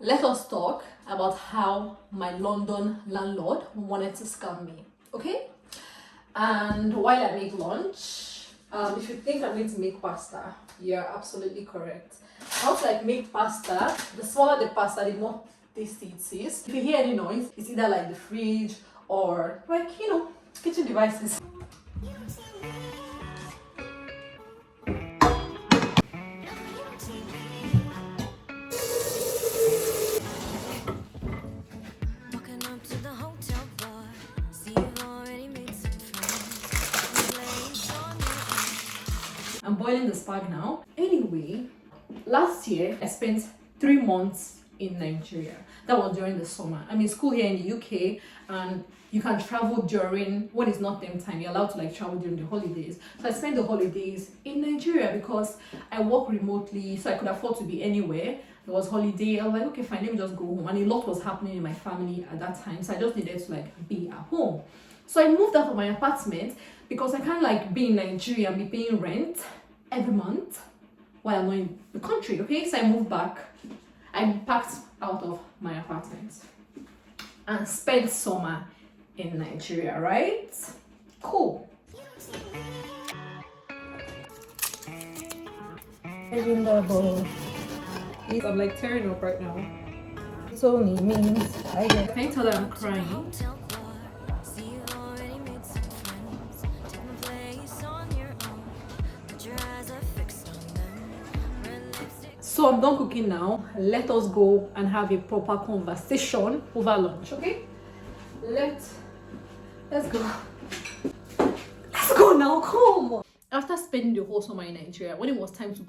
let us talk about how my London landlord wanted to scam me. Okay? And while I make lunch, if you think I'm going to make pasta, you're absolutely correct. I also like make pasta. The smaller the pasta, the more tasty it is. If you hear any noise, it's either like the fridge or like, kitchen devices. Walking up to the hotel bar, see you've already made some friends. Place on your I'm boiling the spag now. Anyway, last year I spent 3 months in Nigeria. That was during the summer. I'm in school here in the UK, and you can travel during when it's not term time. You're allowed to like travel during the holidays. So I spent the holidays in Nigeria because I work remotely, so I could afford to be anywhere. It was holiday. I was like, okay, fine, let me just go home. And a lot was happening in my family at that time, so I just needed to like be at home. So I moved out of my apartment because I can't like be in Nigeria and be paying rent every month while I'm not in the country. Okay, so I moved back. I packed out of my apartment and spent summer in Nigeria, right? Cool. I'm like tearing up right now. This only means I get. Can you tell that I'm crying? hotel bar, see you've already made some friends. Take my place on your own, but your eyes are fixed on them. Red lipstick. So I'm done cooking now. Let us go and have a proper conversation over lunch, okay? Let's go. Let's go now, come! After spending the whole summer in Nigeria, when it was time to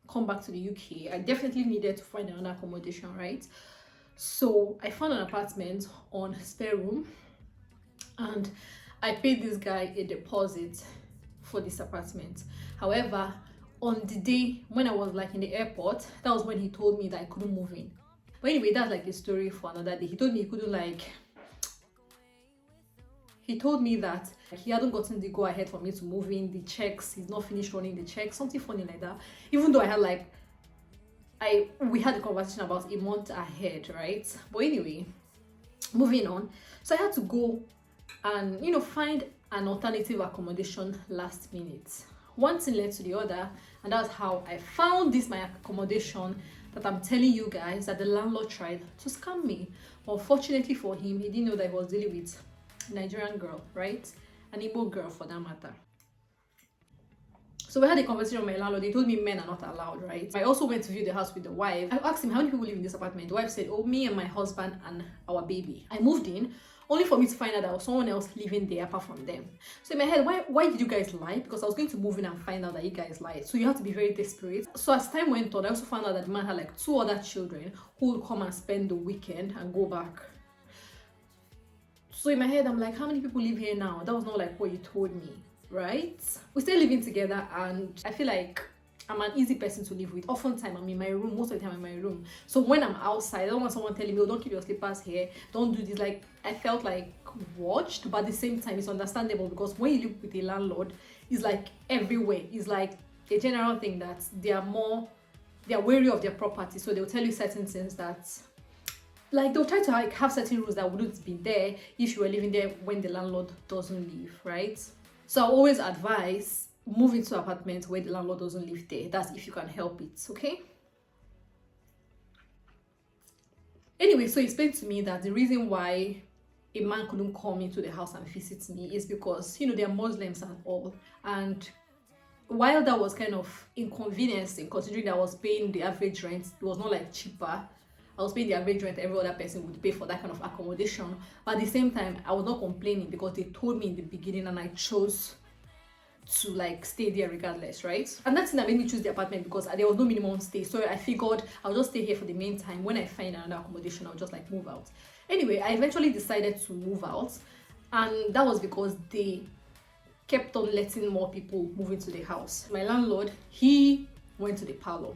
come back to the UK, I definitely needed to find another accommodation, right? So I found an apartment on Spare Room, and I paid this guy a deposit for this apartment. However, on the day when I was like in the airport, that was when he told me that I couldn't move in. But anyway, that's like a story for another day. He told me he couldn't like. He told me that he hadn't gotten the go ahead for me to move in, the checks, he's not finished running the checks, something funny like that. Even though I had like, we had a conversation about a month ahead, right? But anyway, moving on. So I had to go and find an alternative accommodation last minute. One thing led to the other, and that's how I found this my accommodation that I'm telling you guys that the landlord tried to scam me. Unfortunately for him, he didn't know that he was dealing with a Nigerian girl, right? An Igbo girl for that matter. So we had a conversation with my landlord. They told me men are not allowed, right? I also went to view the house with the wife. I asked him how many people live in this apartment. The wife said, oh, me and my husband and our baby. I moved in only for me to find out there was someone else living there apart from them. So in my head, why did you guys lie? Because I was going to move in and find out that you guys lied. So you have to be very desperate. So as time went on, I also found out that the man had like 2 other children who would come and spend the weekend and go back. So in my head, I'm like, how many people live here now? That was not like what you told me, right? We're still living together, and I feel like I'm an easy person to live with. Oftentimes, I'm in my room, most of the time I'm in my room. So when I'm outside, I don't want someone telling me, oh, don't keep your slippers here, don't do this. Like, I felt like watched, but at the same time, it's understandable because when you live with a landlord, it's like everywhere. It's like a general thing that they are wary of their property. So they'll tell you certain things that, like, they'll try to like have certain rules that wouldn't be there if you were living there when the landlord doesn't live, right? So I always advise move into an apartment where the landlord doesn't live there. That's if you can help it, okay? Anyway, so he explained to me that the reason why a man couldn't come into the house and visit me is because, they're Muslims and all. And while that was kind of inconveniencing, considering that I was paying the average rent, it was not like cheaper. I was paying the average rent every other person would pay for that kind of accommodation. But at the same time, I was not complaining because they told me in the beginning and I chose to like stay there regardless, right? And that's that made me choose the apartment because there was no minimum stay. So I figured I'll just stay here for the meantime. When I find another accommodation, I'll just like move out. Anyway, I eventually decided to move out, and that was because they kept on letting more people move into the house. My landlord, he went to the parlor,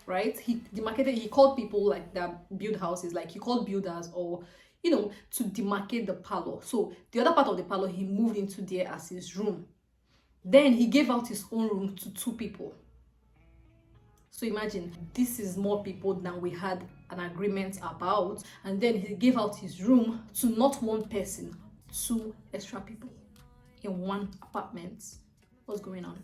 right? He called people like that build houses, like he called builders or to demarcate the parlor. So the other part of the parlor, he moved into there as his room. Then he gave out his own room to 2 people. So imagine, this is more people than we had an agreement about, and then he gave out his room to not one person, 2 extra people in one apartment. What's going on?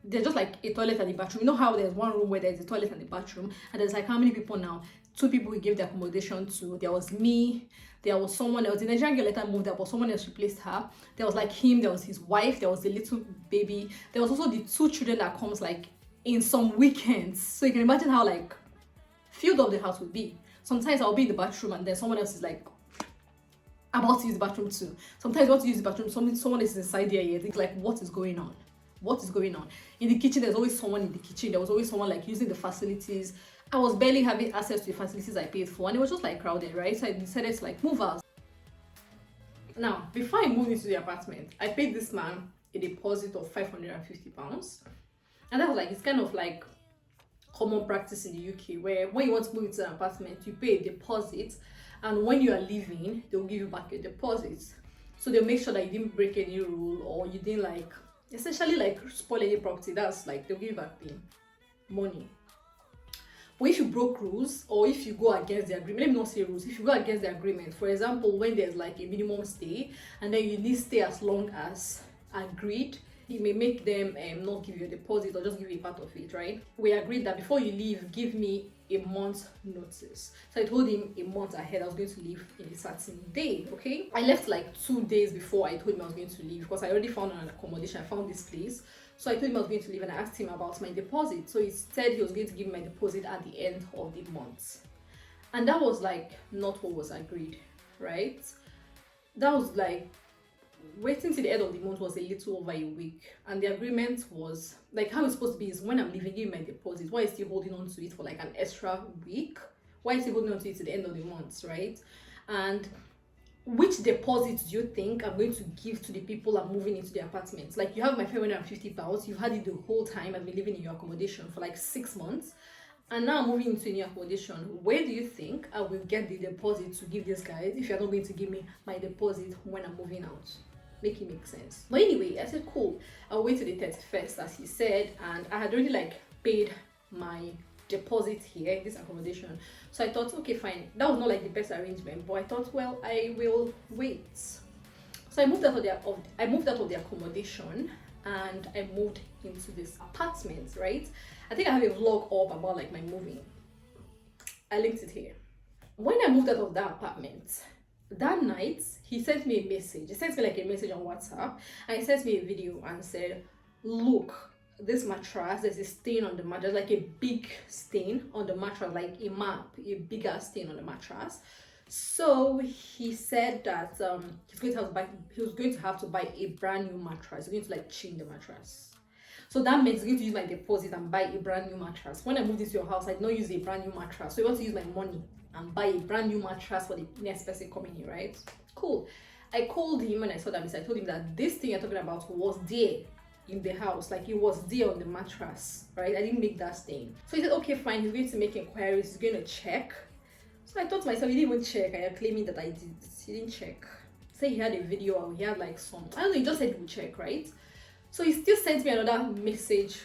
There's just like a toilet and a bathroom. You know how there's one room where there's a toilet and a bathroom, and there's like how many people now? 2 people he gave the accommodation to. There was me, there was someone else. The Nigerian girl later moved out, but someone else replaced her. There was like him, there was his wife, there was the little baby. There was also the 2 children that comes like in some weekends. So you can imagine how like filled up the house would be. Sometimes I'll be in the bathroom and then someone else is like about to use the bathroom too. Sometimes you want to use the bathroom, someone is inside there. It's like, what is going on? What is going on? In the kitchen, there's always someone in the kitchen. There was always someone like using the facilities. I was barely having access to the facilities I paid for, and it was just like crowded, right? So I decided to like move out. Now, before I moved into the apartment, I paid this man a deposit of £550. And that was like, it's kind of like common practice in the UK, where when you want to move into an apartment, you pay a deposit, and when you are leaving, they'll give you back your deposit. So they'll make sure that you didn't break any rule, or you didn't like essentially like spoil any property. That's like they'll give you back the money. But if you broke rules, or if you go against the agreement, let me not say rules, if you go against the agreement, for example, when there's like a minimum stay and then you need to stay as long as agreed, it may make them not give you a deposit or just give you a part of it, right? We agreed that before you leave, give me a month's notice. So I told him a month ahead I was going to leave in a certain day, okay? I left like 2 days before I told him I was going to leave, because I already found an accommodation. I found this place. So I told him I was going to leave, and I asked him about my deposit. So he said he was going to give me my deposit at the end of the month. And that was like not what was agreed, right? That was like waiting till the end of the month was a little over a week, and the agreement was like how it's supposed to be is when I'm leaving, give me my deposit. Why is he holding on to it for like an extra week? Why is he holding on to it to the end of the month, right? And which deposit do you think I'm going to give to the people I'm moving into the apartment? Like, you have my £550, you've had it the whole time I've been living in your accommodation for like 6 months, and now I'm moving into a new accommodation. Where do you think I will get the deposit to give these guys if you're not going to give me my deposit when I'm moving out? Make it make sense. But anyway, I said cool, I'll wait till the 31st as he said, and I had already like paid my deposit here in this accommodation. So I thought, okay, fine. That was not like the best arrangement, but I thought, well, I will wait. So I moved out of the accommodation, and I moved into this apartment, right? I think I have a vlog up about like my moving. I linked it here. When I moved out of that apartment, that night he sent me a message. He sent me like a message on WhatsApp, and he sent me a video and said, look, this mattress, there's a stain on the mattress, like a big stain on the mattress, like a map, a bigger stain on the mattress. So he said that he was going to have to buy a brand new mattress. He's going to like change the mattress. So that means he's going to use my deposit and buy a brand new mattress. When I moved into your house, I did not use a brand new mattress. So he wants to use my money and buy a brand new mattress for the next person coming here, right? Cool. I called him when I saw that message. I told him that this thing you're talking about was there in the house, like it was there on the mattress, right? I didn't make that stain. So he said, okay, fine, he's going to make inquiries, he's going to check. So I thought to myself, he didn't even check. I am claiming that I did. He didn't check. Say he had a video, or he had like some, I don't know, he just said he would check, right? So he still sent me another message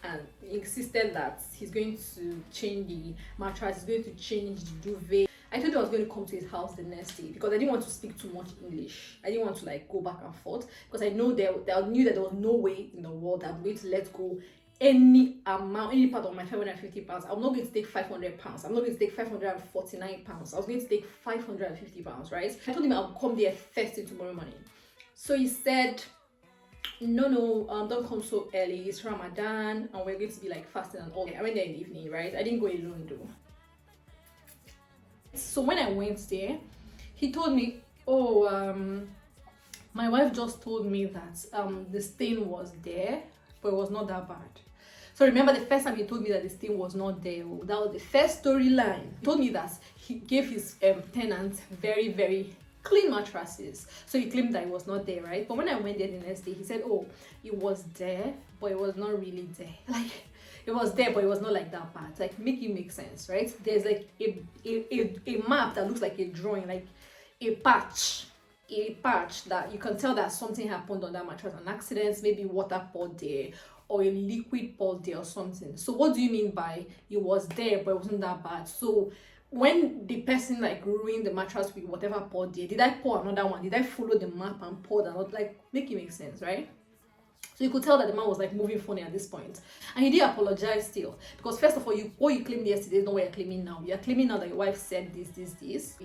and insisted that he's going to change the mattress, he's going to change the duvet. I told him I was going to come to his house the next day because I didn't want to speak too much English. I didn't want to like go back and forth because I knew I knew that there was no way in the world that I'm going to let go any amount, any part of my £550. I'm not going to take £500. I'm not going to take £549. I was going to take £550, right? I told him I'll come there first thing tomorrow morning. So he said, no, don't come so early. It's Ramadan and we're going to be like fasting and all. I went there in the evening, right? I didn't go alone though. So when I went there, he told me, my wife just told me that the stain was there, but it was not that bad. So remember the first time he told me that the stain was not there, that was the first storyline. He told me that he gave his tenants very, very clean mattresses. So he claimed that it was not there, right? But when I went there the next day, he said, it was there, but it was not really there. Like, it was there, but it was not like that bad. Like, make it make sense, right? There's like a map that looks like a drawing, like a patch that you can tell that something happened on that mattress, an accident, maybe water poured there or a liquid poured there or something. So what do you mean by it was there but it wasn't that bad? So when the person like ruined the mattress with whatever poured there, did I pour another one? Did I follow the map and pour that? Like, make it make sense, right? So you could tell that the man was like moving funny at this point. And he did apologize still. Because first of all, what you claimed yesterday is not what you're claiming now. You're claiming now that your wife said this.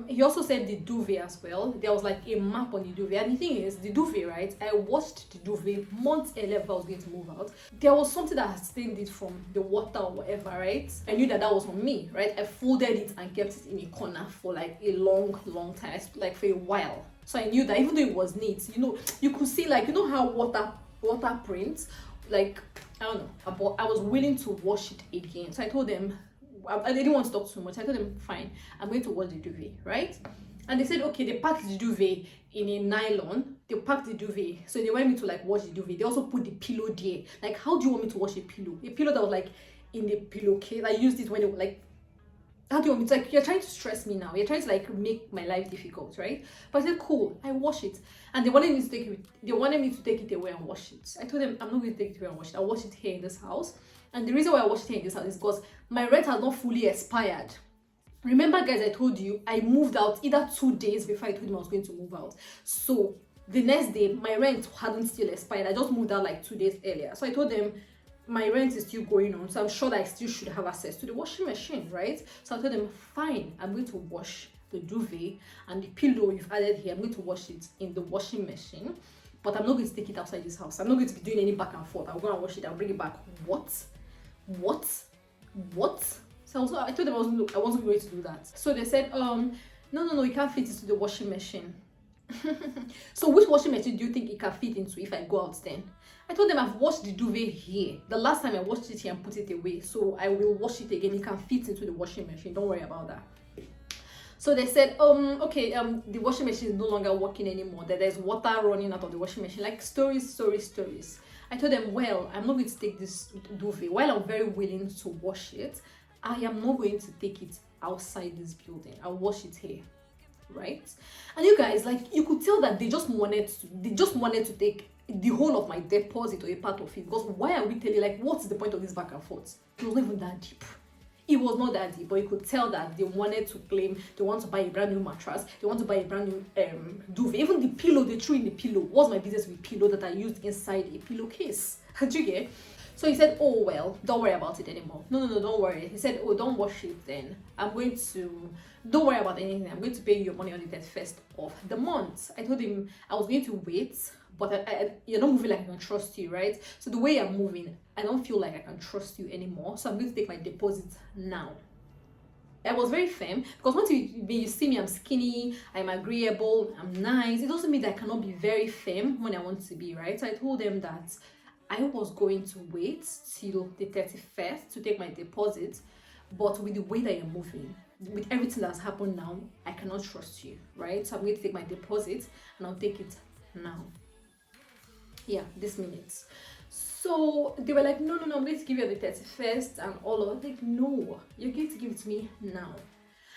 He also said the duvet as well. There was like a map on the duvet. And the thing is, the duvet, right? I washed the duvet months earlier before I was going to move out. There was something that had stained it from the water or whatever, right? I knew that was on me, right? I folded it and kept it in a corner for like a long time, like for a while. So I knew that even though it was neat, you could see like, how water prints, like, I don't know, but I was willing to wash it again. So I told them, I didn't want to talk too much. I told them, fine, I'm going to wash the duvet, right? And they said, okay, they packed the duvet in a nylon. They packed the duvet. So they want me to like wash the duvet. They also put the pillow there. Like, how do you want me to wash a pillow? A pillow that was like in the pillowcase. I used it when they were like, how do you want me to, like, you're trying to stress me now. You're trying to like make my life difficult, right? But I said, cool, I wash it. And they wanted me to take it away and wash it. I told them, I'm not going to take it away and wash it. I'll wash it here in this house. And the reason why I wash it here in this house is because my rent has not fully expired. Remember, guys, I told you I moved out either 2 days before I told him I was going to move out. So the next day, my rent hadn't still expired. I just moved out like 2 days earlier. So I told them, my rent is still going on, so I'm sure that I still should have access to the washing machine, right? So I told them, fine, I'm going to wash the duvet and the pillow you've added here. I'm going to wash it in the washing machine, but I'm not going to take it outside this house. I'm not going to be doing any back and forth. I'll go and wash it, I'll bring it back. What? So I told them I wasn't going to do that. So they said, no, you can't fit it to the washing machine. So which washing machine do you think it can fit into if I go out then? I told them I've washed the duvet here. The last time I washed it here and put it away. So I will wash it again. It can fit into the washing machine. Don't worry about that. So they said, okay, the washing machine is no longer working anymore. That there's water running out of the washing machine. Like stories. I told them, well, I'm not going to take this duvet. While I'm very willing to wash it, I am not going to take it outside this building. I'll wash it here. Right? And you guys, like, you could tell that they just wanted to take the whole of my deposit or a part of it. Because why are we telling, like, what's the point of this back and forth? It was not even that deep. It was not that deep, but you could tell that they wanted to claim they want to buy a brand new mattress, they want to buy a brand new duvet. Even the pillow they threw in the pillow. What's my business with pillow that I used inside a pillowcase? Did you get? So he said, oh, well, don't worry about it anymore. No, don't worry. He said, oh, don't wash it then. Don't worry about anything. I'm going to pay you your money on the 31st of the month. I told him I was going to wait, but you're not moving like I can trust you, right? So the way I'm moving, I don't feel like I can trust you anymore. So I'm going to take my deposit now. I was very firm because once you see me, I'm skinny, I'm agreeable, I'm nice. It doesn't mean that I cannot be very firm when I want to be, right? So I told them that I was going to wait till the 31st to take my deposit, but with the way that you're moving, with everything that's happened now, I cannot trust you, right? So I'm going to take my deposit and I'll take it now. Yeah, this minute. So they were like, no, I'm going to give you the 31st and all of it. Like, no, you're going to give it to me now.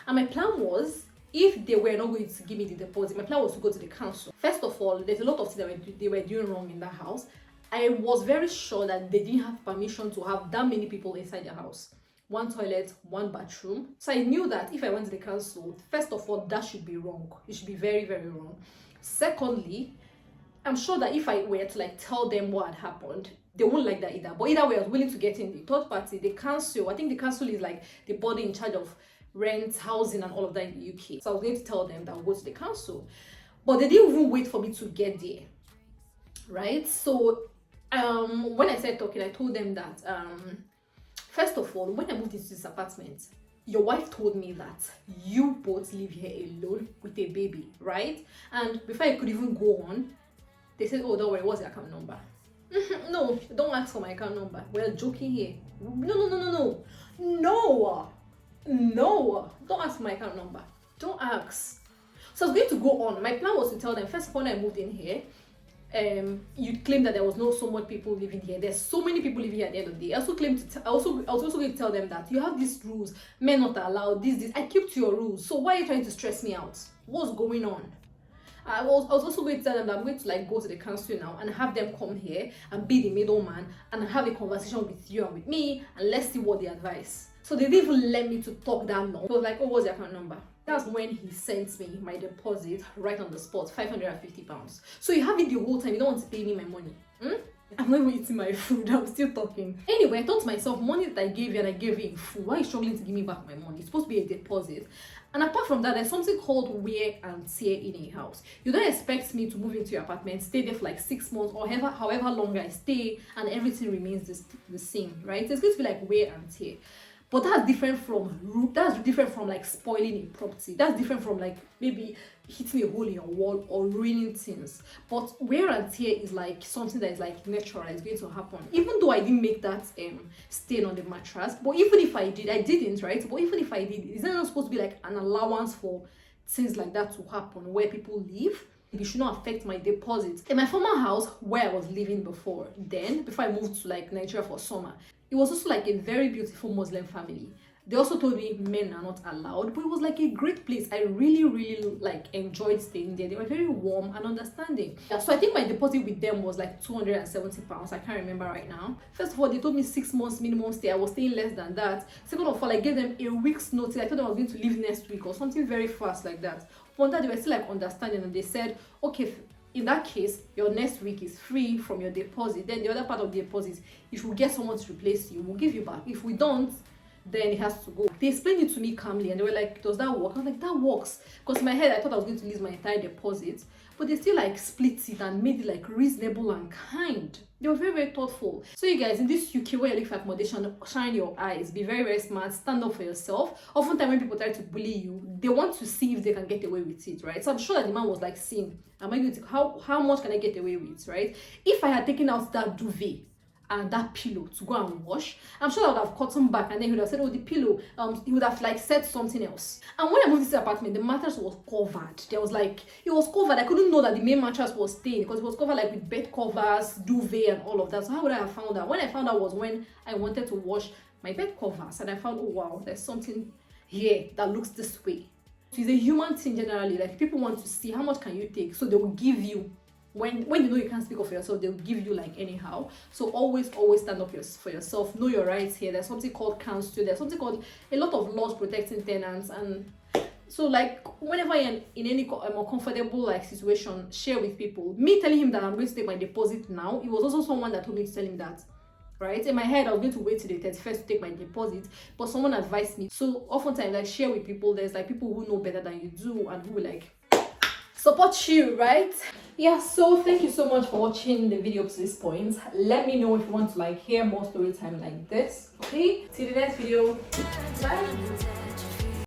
And my plan was, if they were not going to give me the deposit, my plan was to go to the council. First of all, there's a lot of things that they were doing wrong in that house. I was very sure that they didn't have permission to have that many people inside the house. 1 toilet, 1 bathroom. So I knew that if I went to the council, first of all, that should be wrong. It should be very, very wrong. Secondly, I'm sure that if I were to like tell them what had happened, they won't like that either. But either way, I was willing to get in. The third party, the council, I think the council is like the body in charge of rent, housing and all of that in the UK. So I was going to tell them that I'll go to the council. But they didn't even wait for me to get there. Right? So when I started talking, I told them that first of all, when I moved into this apartment, your wife told me that you both live here alone with a baby, right? And before I could even go on, they said, oh, don't worry, what's your account number? No, don't ask for my account number. We're joking here. No, don't ask for my account number. Don't ask. So I was going to go on. My plan was to tell them, first of all, when I moved in here, you claim that there was so much people living here. There's so many people living here at the end of the day. I was also going to tell them that you have these rules, men not allowed, this. I keep to your rules. So why are you trying to stress me out? What's going on? I was also going to tell them that I'm going to like go to the council now and have them come here and be the middleman and have a conversation with you and with me, and let's see what they advise. So they didn't even let me to talk that long. He was like, oh, what's your account number? That's when he sent me my deposit right on the spot, £550. So you have it the whole time, you don't want to pay me my money. I'm not even eating my food, I'm still talking. Anyway, I thought to myself, money that I gave you and I gave you in full, why are you struggling to give me back my money? It's supposed to be a deposit. And apart from that, there's something called wear and tear in a house. You don't expect me to move into your apartment, stay there for like 6 months or however long I stay, and everything remains the same, right? It's going to be like wear and tear. But that's different from like spoiling a property. That's different from like maybe hitting a hole in your wall or ruining things. But wear and tear is like something that is like natural, it's going to happen. Even though I didn't make that stain on the mattress, but even if I did, I didn't, right? But even if I did, is that not supposed to be like an allowance for things like that to happen where people live? It should not affect my deposit. In my former house where I was living before I moved to like Nigeria for summer, it was also like a very beautiful Muslim family. They also told me men are not allowed, but it was like a great place. I really like enjoyed staying there. They were very warm and understanding. Yeah, so I think my deposit with them was like £270. I can't remember right now. First of all, they told me 6 months minimum stay. I was staying less than that. Second of all, I gave them a week's notice. I thought I was going to leave next week or something very fast like that. But that they were still like understanding, and they said, okay, in that case, your next week is free from your deposit. Then the other part of the deposit, if we get someone to replace you, we'll give you back. If we don't, then it has to go. They explained it to me calmly and they were like, does that work? I was like, that works. Because in my head, I thought I was going to lose my entire deposit. But they still like split it and made it like reasonable and kind. They were very thoughtful. So you guys, in this UK where you look for accommodation, shine your eyes, be very smart, stand up for yourself. Oftentimes when people try to bully you, they want to see if they can get away with it, right? So I'm sure that the man was like, seeing, am I going to, how much can I get away with, right? If I had taken out that duvet and that pillow to go and wash, I'm sure I would have cut him back, and then he would have said, oh, the pillow, he would have like said something else. And when I moved to this apartment, the mattress was covered. There was like, it was covered. I couldn't know that the main mattress was stained because it was covered like with bed covers, duvet and all of that. So how would I have found out? When I found out was when I wanted to wash my bed covers, and I found, oh wow, there's something here that looks this way. So it's a human thing generally, like people want to see how much can you take, so they will give you. When you know you can't speak up for yourself, they'll give you like anyhow. So always stand up for yourself. Know your rights here. There's something called council. There's something called a lot of laws protecting tenants. And so like whenever you're in any more comfortable like situation, share with people. Me telling him that I'm going to take my deposit now, it was also someone that told me to tell him that. Right? In my head, I was going to wait till the 31st to take my deposit, but someone advised me. So oftentimes, like share with people. There's like people who know better than you do and who will like support you, right? Yeah, so thank you so much for watching the video up to this point. Let me know if you want to like hear more story time like this. Okay, see you in the next video. Bye.